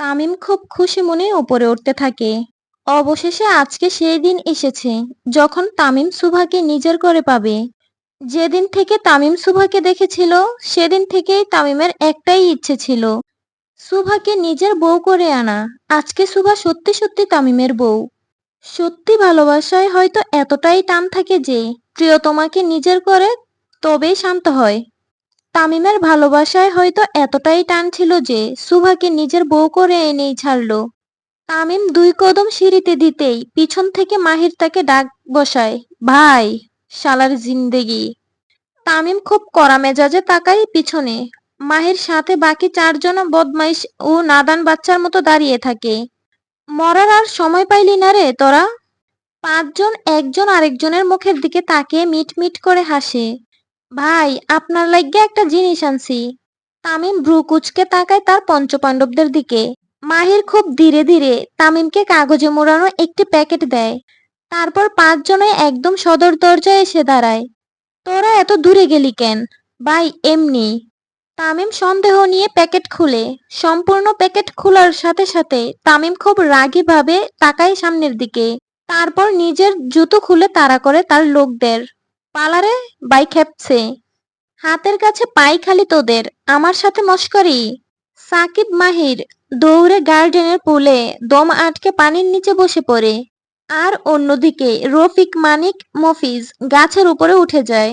তামিম খুব খুশি মনে উপরে উঠতে থাকে। অবশেষে আজকে সেই দিন এসেছে যখন তামিম সুভাকে নিজের করে পাবে। যেদিন থেকে তামিম সুভাকে দেখেছিল সেদিন থেকেই তামিমের একটাই ইচ্ছে ছিল, সুভাকে নিজের বউ করে আনা। আজকে সুভা সত্যি সত্যি তামিমের বউ। সত্যি ভালোবাসায় হয়তো এতটাই টান থাকে যে প্রিয়তমাকে নিজের করে তবেই শান্ত হয়। তামিমের ভালোবাসায় হয়তো এতটাই টান ছিল যে সুভাকে নিজের বউ করে এনেই ছাড়লো। তামিম ২ কদম সিঁড়িতে দিতেই পিছন থেকে মাহির তাকে ডাক বসায়, ভাই, শালার জিন্দেগি। তামিম খুব কড়া মেজাজে তাকায় পিছনে। মাহির সাথে বাকি ৪ জন বদমাইশ ও নাদান বাচ্চার মতো দাঁড়িয়ে থাকে। মরার আর সময় পাইলি না রে তোরা। ৫ জন একজন আরেকজনের মুখের দিকে তাকিয়ে মিট মিট করে হাসে। ভাই, আপনার লাইগ্যা একটা জিনিস আনছি। তামিম ভ্রু কুঁচকে তাকায় তার পঞ্চপাণ্ডবদের দিকে। মাহির খুব ধীরে ধীরে তামিমকে কাগজে মোড়ানো একটি প্যাকেট দেয়। তারপর ৫ জনে একদম সদর দরজায় এসে দাঁড়ায়। তোরা এত দূরে গেলি কেন? ভাই, এমনি। তামিম সন্দেহ নিয়ে প্যাকেট খুলে। সম্পূর্ণ প্যাকেট খোলার সাথে সাথে তামিম খুব রাগী ভাবে তাকায় সামনের দিকে। তারপর নিজের জুতো খুলে তাড়া করে তার লোকদের। পালারে, বাই খেপছে। হাতের কাছে পাই খালি তোদের, আমার সাথে মশকরি। সাকিব মাহির দৌড়ে গার্ডেনের পুলে দম আটকে পানির নিচে বসে পড়ে। আর অন্যদিকে রফিক, মানিক, মফিজ গাছের উপরে উঠে যায়।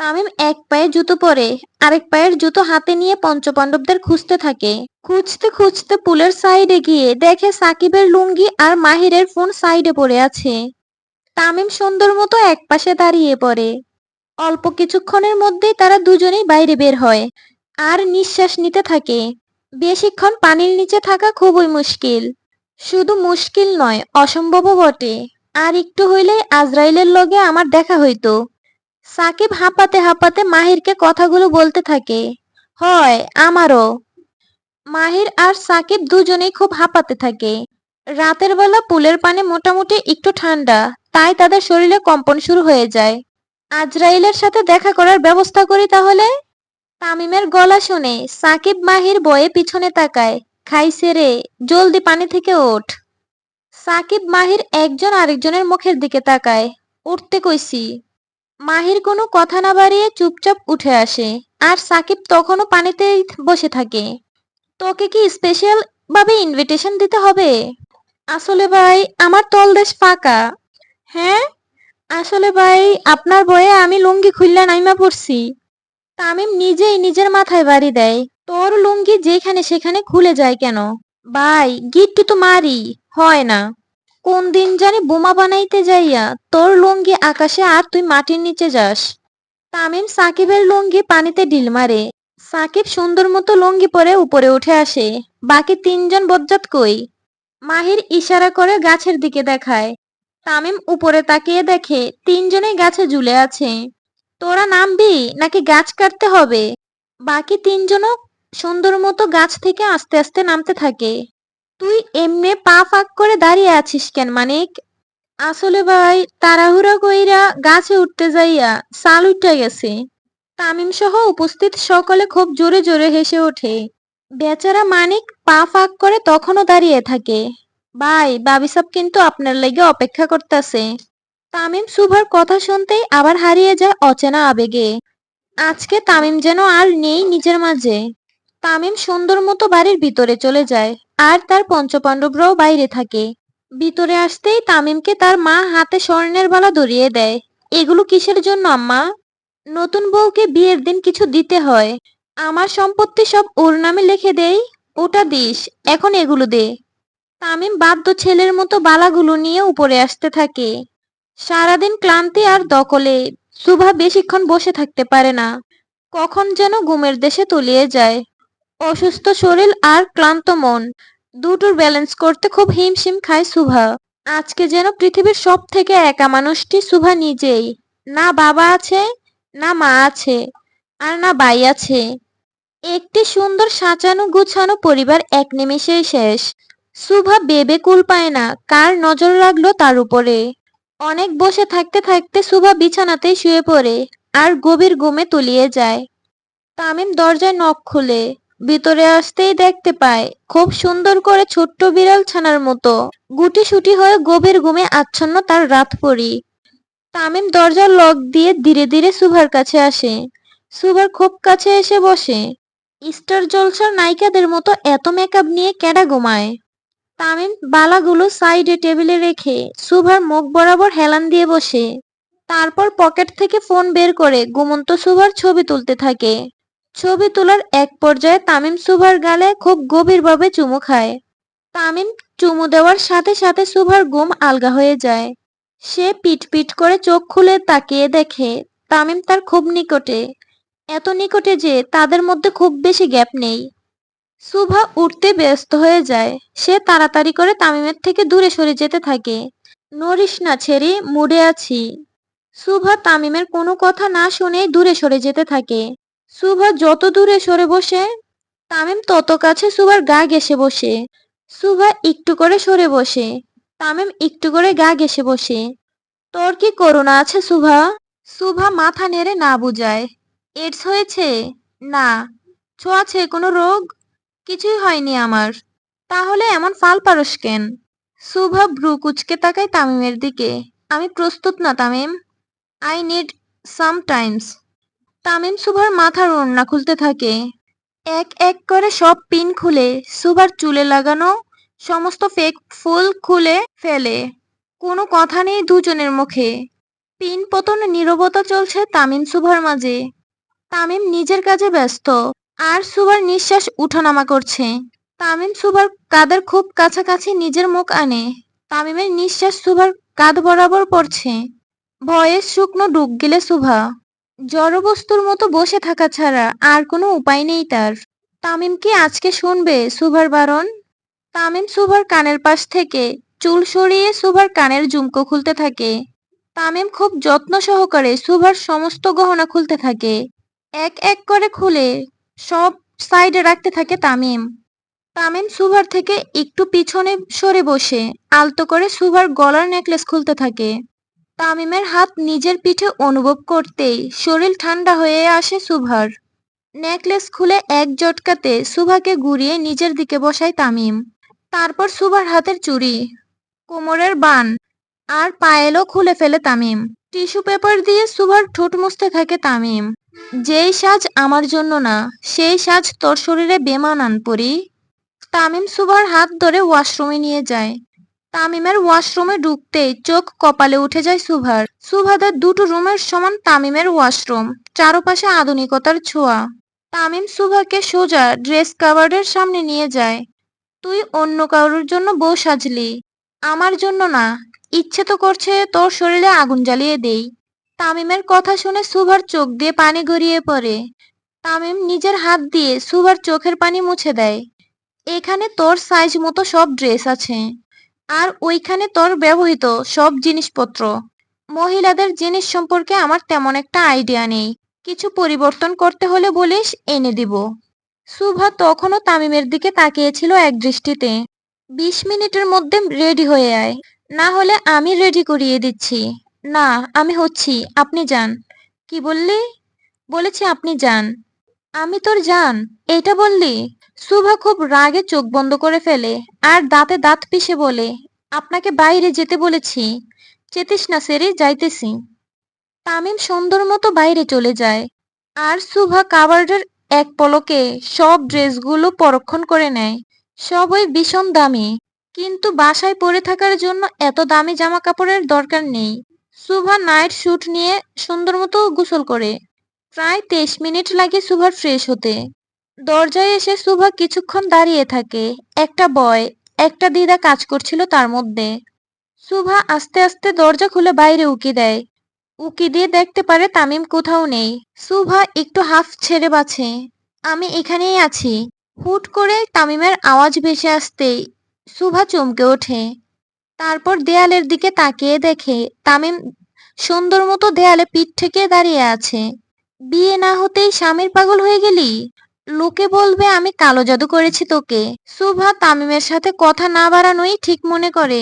তামিম এক পায়ে জুতো পরে আরেক পায়ের জুতো হাতে নিয়ে পঞ্চপাণ্ডবদের খুঁজতে থাকে। খুঁজতে খুঁজতে পুলের সাইডে গিয়ে দেখে সাকিবের লুঙ্গি আর মাহিরের ফোন সাইডে পড়ে আছে। তামিম সুন্দর মতো একপাশে দাঁড়িয়ে পড়ে। অল্প কিছুক্ষণের মধ্যেই তারা দুজনেই বাইরে বের হয় আর নিঃশ্বাস নিতে থাকে। বেশিক্ষণ পানির নিচে থাকা খুবই মুশকিল। শুধু মুশকিল নয়, অসম্ভবও বটে। আর একটু হইলেই আজরাইলের লগে আমার দেখা হইতো। সাকিব হাঁপাতে হাঁপাতে মাহিরকে কথাগুলো বলতে থাকে। হয়, আমারও। মাহির আর সাকিব দুজনেই খুব হাঁপাতে থাকে। রাতের বেলা পুলের পানি মোটামুটি একটু ঠান্ডা, তাই তাদের শরীরে কম্পন শুরু হয়ে যায়। আজরাইলের সাথে দেখা করার ব্যবস্থা করি তাহলে। তামিমের গলা শুনে সাকিব মাহির ভয়ে পিছনে তাকায়। খাইছে রে, জলদি পানি থেকে ওঠ। সাকিব মাহির একজন আরেকজনের মুখের দিকে তাকায়। উঠতে কইছি। মাহির কোনো কথা না বাড়িয়ে চুপচাপ উঠে আসে। আর সাকিব তখনও পানিতেই বসে থাকে। তোকে কি স্পেশাল ভাবে ইনভিটেশন দিতে হবে? আসলে ভাই, আমার তলদেশ ফাঁকা। হ্যাঁ, আসলে ভাই, আপনার ভয়ে আমি লুঙ্গি খুললা নাইমা পড়ছি। তামিম নিজেই নিজের মাথায় বাড়ি দেয়। তোর লুঙ্গি যেখানে সেখানে খুলে যায় কেন? ভাই, গিট্টু তো মারি, হয় না। কোন দিন জানি বোমা বানাইতে যাইয়া তোর লুঙ্গি আকাশে আর তুই মাটির নিচে যাস। তামিম সাকিবের লুঙ্গি পানিতে ঢিল মারে। সাকিব সুন্দর মতো লুঙ্গি পরে উপরে উঠে আসে। বাকি ৩ জন বজ্জাত কই? মাহির ইশারা করে গাছের দিকে দেখায়। তামিম উপরে তাকিয়ে দেখে ৩ জনেই গাছে ঝুলে আছে। তোরা নামবি নাকি গাছ কাটতে হবে? বাকি ৩ জনও সুন্দর মতো গাছ থেকে আস্তে আস্তে নামতে থাকে। তুই এমনে পা ফাঁক করে দাঁড়িয়ে আছিস কেন মানিক? আসলে ভাই, তাড়াহুড়া কইরা গাছে উঠতে যাইয়া সাল উঠে গেছে। তামিম সহ উপস্থিত সকলে খুব জোরে জোরে হেসে ওঠে। বেচারা মানিক পা ফাঁক করে তখনও দাঁড়িয়ে থাকে। ভাই, বাবি সাব কিন্তু আপনার লাগি অপেক্ষা করতেছে। তামিম সুভার কথা শুনতেই আবার হারিয়ে যায় অচেনা আবেগে। আজকে তামিম যেন আর নেই নিজের মাঝে। তামিম সুন্দর মতো বাড়ির ভিতরে চলে যায়। আর তার পঞ্চপাণ্ডবরাও বাইরে থাকে। ভিতরে আসতেই তামিমকে তার মা হাতে স্বর্ণের বালা ধরিয়ে দেয়। এগুলো কিসের জন্য আম্মা? নতুন বউকে বিয়ের দিন কিছু দিতে হয়। আমার সম্পত্তি সব ওর নামে লিখে দেই। ওটা দিস, এখন এগুলো দে। তামিম বাধ্য ছেলের মতো বালাগুলো নিয়ে উপরে আসতে থাকে। সারাদিন ক্লান্তি আর দকলে সুভা বেশিক্ষণ বসে থাকতে পারে না। কখন যেন ঘুমের দেশে তলিয়ে যায়। অসুস্থ শরীর আর ক্লান্ত মন দুটোর ব্যালেন্স করতে খুব হিমশিম খায় সুভা। আজকে যেন পৃথিবীর সব থেকে একা মানুষটি সুভা নিজেই। না বাবা আছে, না মা আছে, আর না ভাই আছে। একটি সুন্দর সাজানো গুছানো পরিবার এক নিমেষেই শেষ। সুভা ভেবে কুল পায় না কার নজর রাখলো তার উপরে। অনেক বসে থাকতে থাকতে সুভা বিছানাতেই শুয়ে পড়ে আর গভীর ঘুমে তলিয়ে যায়। তামিম দরজায় নখ খুলে। ভিতরে আসতেই দেখতে পায় খুব সুন্দর করে ছোট্ট বিড়াল ছানার মতো গুটিসুটি হয়ে গভীর ঘুমে আচ্ছন্ন তার রাতপরী। তামিম দরজার লক দিয়ে ধীরে ধীরে সুভার কাছে আসে। সুভার খুব কাছে এসে বসে। স্টার জলসার নায়িকাদের মতো এত মেকআপ নিয়ে কেডা ঘুমায়? তামিম বালাগুলো সাইডে টেবিলে রেখে সুভার মুখ বরাবর হেলান দিয়ে বসে। তারপর পকেট থেকে ফোন বের করে ঘুমন্ত সুভার ছবি তুলতে থাকে। ছবি তোলার এক পর্যায়ে তামিম সুভার গালে খুব গভীরভাবে চুমু খায়। তামিম চুমু দেওয়ার সাথে সাথে সুভার ঘুম আলগা হয়ে যায়। সে পিট পিট করে চোখ খুলে তাকিয়ে দেখে তামিম তার খুব নিকটে, এত নিকটে যে তাদের মধ্যে খুব বেশি গ্যাপ নেই। সুভা উঠতে ব্যস্ত হয়ে যায়। সে তাড়াতাড়ি করে তামিমের থেকে দূরে সরে যেতে থাকে। নড়িস না ছেড়ি, মুডে আছি। সুভা তামিমের কোনো কথা না শুনেই দূরে সরে যেতে থাকে। সুভা যত দূরে সরে বসে তামিম তত কাছে সুভার গা ঘেঁষে বসে। সুভা একটু করে সরে বসে, তামিম একটু করে গা ঘেঁষে বসে। তোর কি করুণা আছে সুভা? সুভা মাথা নেড়ে না বুঝায়। এডস হয়েছে? না। ছোঁয়াছে কোনো রোগ? কিছুই হয়নি আমার। তাহলে এমন ফাল পারস কেন? সুভা ভ্রু কুচকে তাকায় তামিমের দিকে। আমি প্রস্তুত না Tamim. I need some times. Tamim সুভার মাথার ওড়না খুলতে থাকে। এক এক করে সব পিন খুলে সুভার চুলে লাগানো সমস্ত ফেক ফুল খুলে ফেলে। কোনো কথা নেই দুজনের মুখে। পিন পতনে নীরবতা চলছে তামিম সুভার মাঝে। তামিম নিজের কাজে ব্যস্ত, আর সুভার নিঃশ্বাস উঠানামা করছে। তামিম সুভার কাঁধের খুব কাছাকাছি নিজের মুখ আনে। তামিমের নিঃশ্বাস সুভার কাঁধ বরাবর পড়ছে। ভয়ে শুকনো ডুব গেলে সুভা। জড়বস্তুর মতো বসে থাকা ছাড়া আর কোনো উপায় নেই তার। তামিম কি আজকে শুনবে সুভার বারণ? তামিম সুভার কানের পাশ থেকে চুল সরিয়ে সুভার কানের ঝুমকো খুলতে থাকে। তামিম খুব যত্ন সহকারে সুভার সমস্ত গহনা খুলতে থাকে। এক এক করে খুলে সব সাইডে রাখতে থাকে তামিম। তামিম সুভার থেকে একটু পিছনে সরে বসে আলতো করে সুভার গলার নেকলেস খুলতে থাকে। তামিমের হাত নিজের পিঠে অনুভব করতেই শরীর ঠান্ডা হয়ে আসে সুভার। নেকলেস খুলে এক জটকাতে সুভাকে ঘুরিয়ে নিজের দিকে বসায় তামিম। তারপর সুভার হাতের চুড়ি, কোমরের বান আর পায়েলও খুলে ফেলে তামিম। টিস্যু পেপার দিয়ে সুভার ঠোঁট মুছতে থাকে তামিম। যেই সাজ আমার জন্য না, সেই সাজ তোর শরীরে বেমানান পরি। তামিম সুভার হাত ধরে ওয়াশরুমে নিয়ে যায়। তামিমের ওয়াশরুমে ঢুকতেই চোখ কপালে উঠে যায় সুভার। সুভাদের দুটো রুমের সমান তামিমের ওয়াশরুম, চারপাশে আধুনিকতার ছোঁয়া। তামিম সুভাকে সোজা ড্রেস কাভার্ডের সামনে নিয়ে যায়। তুই অন্য কারোর জন্য বউ সাজলি, আমার জন্য না। ইচ্ছে তো করছে তোর শরীরে আগুন জ্বালিয়ে দেই। তামিমের কথা শুনে সুভার চোখ দিয়ে পানি গড়িয়ে পড়ে। তামিম নিজের হাত দিয়ে সুভার চোখের পানি মুছে দেয়। এখানে তোর সাইজ মতো সব ড্রেস আছে, আর ওইখানে তোর ব্যবহৃত সব জিনিসপত্র। মহিলাদের জিনিস সম্পর্কে আমার তেমন একটা আইডিয়া নেই। কিছু পরিবর্তন করতে হলে বলিস, এনে দিব। সুভা তখনও তামিমের দিকে তাকিয়েছিল এক দৃষ্টিতে। 20 মিনিটের মধ্যে রেডি হয়ে আয়, না হলে আমি রেডি করিয়ে দিচ্ছি। না, আমি হচ্ছি, আপনি যান। কি বললি? বলেছি আপনি যান। আমি তোর জান, এটা বললি? সুভা খুব রাগে চোখ বন্ধ করে ফেলে আর দাঁতে দাঁত পিষে বলে, আপনাকে বাইরে যেতে বলেছি। চেতিস না সেরি, যাইতেছি। তামিম সুন্দর মতো বাইরে চলে যায়। আর সুভা কাভার্ডের এক পলকে সব ড্রেসগুলো পরক্ষণ করে নেয়। সবই ভীষণ দামি, কিন্তু বাসায় পরে থাকার জন্য এত দামি জামা কাপড়ের দরকার নেই। সুভা নাইট স্যুট নিয়ে সুন্দর মতো গোসল করে। প্রায় 23 মিনিট লাগে সুভার ফ্রেশ হতে। দরজায় এসে সুভা কিছুক্ষণ দাঁড়িয়ে থাকে। একটা ভয়, একটা দ্বিধা কাজ করছিল তার মধ্যে। সুভা আস্তে আস্তে দরজা খুলে বাইরে উকি দেয়। উকি দিয়ে দেখতে পারে তামিম কোথাও নেই। সুভা একটু হাফ ছেড়ে বাঁচে, আমি এখানেই আছি। হুট করে তামিমের আওয়াজ ভেসে আসতেই সুভা চমকে ওঠে। তারপর দেয়ালের দিকে তাকিয়ে দেখে তামিম সুন্দর মতো দেয়ালে পিঠ থেকে দাঁড়িয়ে আছে। বিয়ে না হতেই স্বামীর পাগল হয়ে গেলি? লোকে বলবে আমি কালো জাদু করেছি তোকে। সুভা তামিমের সাথে কথা না বাড়ানোই ঠিক মনে করে।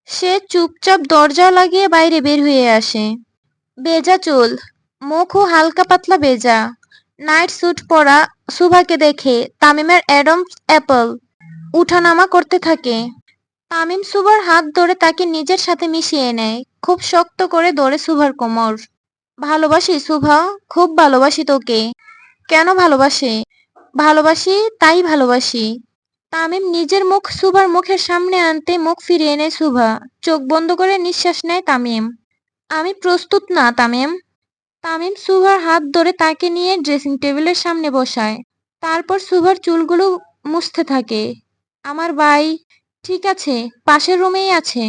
সে চুপচাপ দরজা লাগিয়ে বাইরে বের হয়ে আসে। ভেজা চুল, মুখও হালকা পাতলা ভেজা, নাইট স্যুট পরা সুভাকে দেখে তামিমের অ্যাডামস অ্যাপল উঠানামা করতে থাকে। তামিম সুভার হাত ধরে তাকে নিজের সাথে মিশিয়ে নেয়, খুব শক্ত করে ধরে সুভার কোমর। ভালোবাসি সুভা, খুব ভালোবাসি তোকে। কেন ভালোবাসে? ভালোবাসি, তাই ভালোবাসি। তামিম নিজের মুখ সুভার মুখের সামনে আনতে মুখ ফিরিয়ে নেয় সুভা। চোখ বন্ধ করে নিঃশ্বাস নেয় তামিম। আমি প্রস্তুত না তামিম। তামিম সুভার হাত ধরে তাকে নিয়ে ড্রেসিং টেবিলের সামনে বসায়। তারপর সুভার চুলগুলো মুছতে থাকে। আমার ভাই ঠিক আছে, পাশের রুমেই আছে।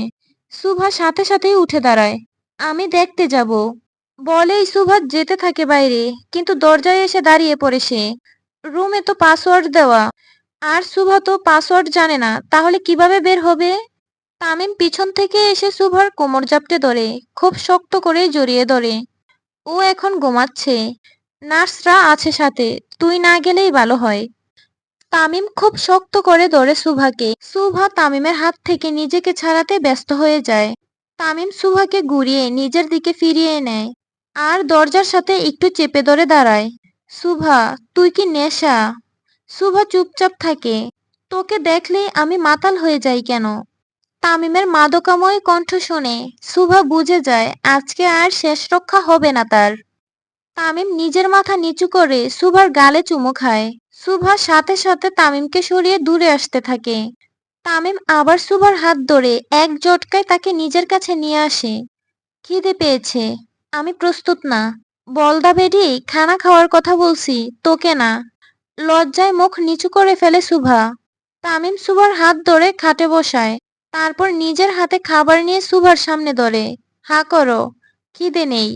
সুভা সাথে সাথেই উঠে দাঁড়ায়। আমি দেখতে যাব বলেই সুভা যেতে থাকে বাইরে, কিন্তু দরজায় এসে দাঁড়িয়ে পড়ে সে। রুমে তো পাসওয়ার্ড দেওয়া, আর সুভা তো পাসওয়ার্ড জানে না, তাহলে কিভাবে বের হবে? তামিম পিছন থেকে এসে সুভার কোমর জাপটে ধরে, খুব শক্ত করে জড়িয়ে ধরে। ও এখন ঘুমাচ্ছে, নার্সরা আছে সাথে, তুই না গেলেই ভালো হয়। তামিম খুব শক্ত করে ধরে সুভাকে। সুভা তামিমের হাত থেকে নিজেকে ছাড়াতে ব্যস্ত হয়ে যায়। তামিম সুভাকে ঘুরিয়ে নিজের দিকে ফিরিয়ে নেয় আর দরজার সাথে একটু চেপে ধরে দাঁড়ায়। সুভা, তুই কি নেশা? সুভা চুপচাপ থাকে। তোকে দেখলেই আমি মাতাল হয়ে যাই কেন? তামিমের মাদকাময় কণ্ঠ শুনে সুভা বুঝে যায় আজকে আর শেষ রক্ষা হবে না তার। তামিম নিজের মাথা নিচু করে সুভার গালে চুমু খায়। সুভা সাথে সাথে তামিমকে সরিয়ে দূরে আসতে থাকে। তামিম আবার সুভার হাত ধরে এক ঝটকায় তাকে নিজের কাছে নিয়ে আসে। খিদে পেয়েছে। আমি প্রস্তুত না। বলদা বেডি, খানা খাওয়ার কথা বলছি, তোকে না। লজ্জায় মুখ নিচু করে ফেলে সুভা। তামিম সুভার হাত ধরে খাটে বসায়। তারপর নিজের হাতে খাবার নিয়ে সুভার সামনে ধরে। হা করো, খিদে নেই।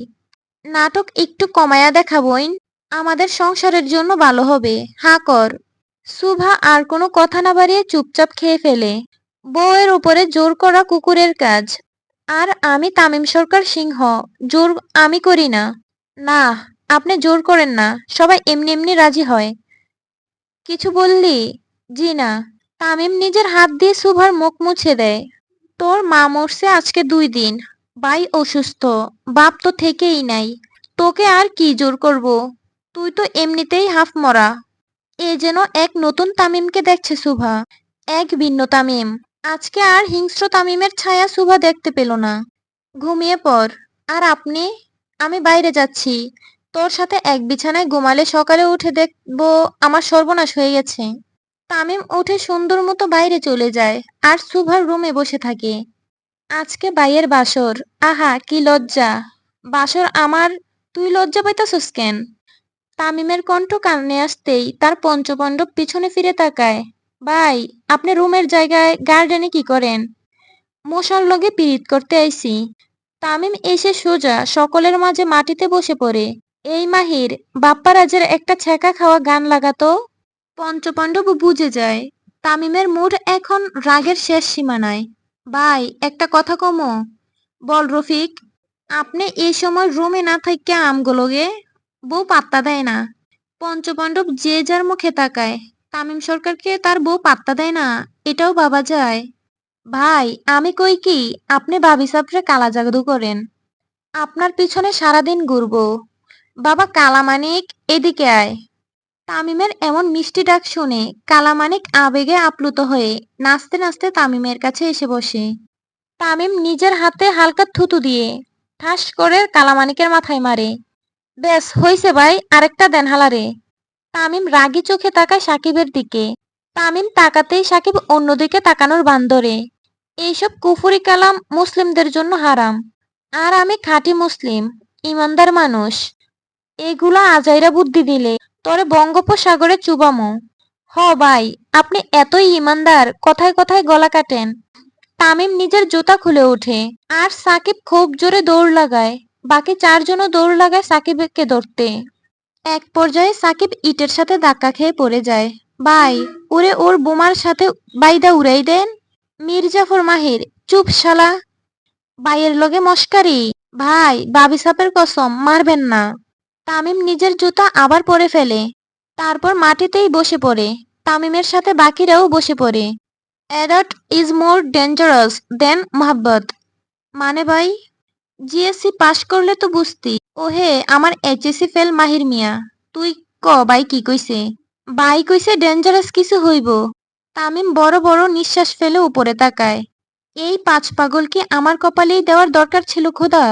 নাটক একটু কমায়া দেখা বইন, আমাদের সংসারের জন্য ভালো হবে। হা কর। সুভা আর কোনো কথা না বাড়িয়ে চুপচাপ খেয়ে ফেলে। বউয়ের উপরে জোর করা কুকুরের কাজ। আর আমি তামিম সরকার সিংহ, জোর আমি করি না। না, আপনি জোর করেন না, সবাই এমনি এমনি রাজি হয়। কিছু বললি? জি না। তামিম নিজের হাত দিয়ে সুভার মুখ মুছে দেয়। তোর মা মরছে আজকে 2 দিন, ভাই অসুস্থ, বাপ তো থেকেই নাই। তোকে আর কি জোর করব? তুই তো এমনিতেই হাফ মরা। এ যেন এক নতুন তামিমকে দেখছে সুভা, এক ভিন্ন তামিম। আজকে আর হিংস্র তামিমের ছায়া সুভা দেখতে পেল না। ঘুমিয়ে পড়। আর আপনি? আমি বাইরে যাচ্ছি। তোর সাথে এক বিছানায় ঘুমালে সকালে উঠে দেখবো আমার সর্বনাশ হয়ে গেছে। তামিম উঠে সুন্দর মতো বাইরে চলে যায় আর সুভার রুমে বসে থাকে। আজকে ভাইয়ের বাসর। আহা কি লজ্জা! বাসর আমার, তুই লজ্জা পাইতাছস কেন? তামিমের কণ্ঠ কানে আসতেই তার পঞ্চপাণ্ডব পিছনে ফিরে তাকায়। ভাই, আপনি রুমের জায়গায় গার্ডেনে কি করেন? মশার লগে পিরিত করতে আইছি। তামিম এসে সোজা সকলের মাঝে মাটিতে বসে পড়ে। এই মাহির, বাপ্পারাজের একটা ছ্যাঁকা খাওয়া গান লাগাতো। পঞ্চপাণ্ডব বুঝে যায় তামিমের মুড এখন রাগের শেষ সীমানায়। ভাই, একটা কথা কমো। বল রফিক। আপনি এই সময় রুমে না থাইকা আমগুলোগে, বউ পাত্তা দেয় না। পঞ্চপাণ্ডব যে যার মুখে তাকায়। তামিম সরকারকে তার বউ পাত্তা দেয় না, এটাও ভাবা যায়। ভাই, আমি কই কি, আপনি ভাবি সাবরে কালা জাদু করেন। আপনার পিছনে সারাদিন ঘুরবো। বাবা কালামানিক, এদিকে আয়। তামিমের এমন মিষ্টি ডাক শুনে কালামানিক আবেগে আপ্লুত হয়ে নাচতে নাচতে তামিমের কাছে এসে বসে। তামিম নিজের হাতে হালকা থুতু দিয়ে ঠাস করে কালামানিকের মাথায় মারে। ব্যাস হইছে ভাই, আরেকটা দেন হালারে। তামিম রাগী চোখে তাকায় সাকিবের দিকে। তামিম তাকাতেই সাকিব অন্যদিকে তাকানোর ভান ধরে। এইসব কুফুরি কালাম মুসলিমদের জন্য হারাম। আর আমি খাঁটি মুসলিম, ইমানদার মানুষ। এগুলা আজাইরা বুদ্ধি দিলে তরে বঙ্গোপসাগরে চুবামো। হ ভাই, আপনি এতই ইমানদার, কথায় কথায় গলা কাটেন। তামিম নিজের জুতা খুলে ওঠে আর সাকিব খুব জোরে দৌড় লাগায়। বাকি 4জনও দৌড় লাগায় সাকিবকে ধরতে। এক পর্যায়ে সাকিব ইটের সাথে ধাক্কা খেয়ে পড়ে যায়। ভাই, ওরে ওর বোমার সাথে বাইদা উড়াই দেন। মির্জাফর মাহির, চুপ শালা। ভাইয়ের লগে মস্কারি। ভাই, বাবি সাপের কসম, মারবেন না। তামিম নিজের জুতা আবার পরে ফেলে। তারপর মাটিতেই বসে পড়ে। তামিমের সাথে বাকিরাও বসে পড়ে। অ্যাডাল্ট ইজ মোর ডেঞ্জারাস দেন মোহাব্বত। মানে ভাই? জিএসসি পাশ করলে তো বুঝতি। ওহে আমার এইচএসসি ফেল মাহির মিয়া। তুই বাই কি কইছে? বাই কইছে ডেঞ্জারাস কিছু হইব। তামিম বড় বড় নিঃশ্বাস ফেলে উপরে তাকায়। এই পাঁচ পাগলকে আমার কপালেই দেওয়ার দরকার ছিল খোদা।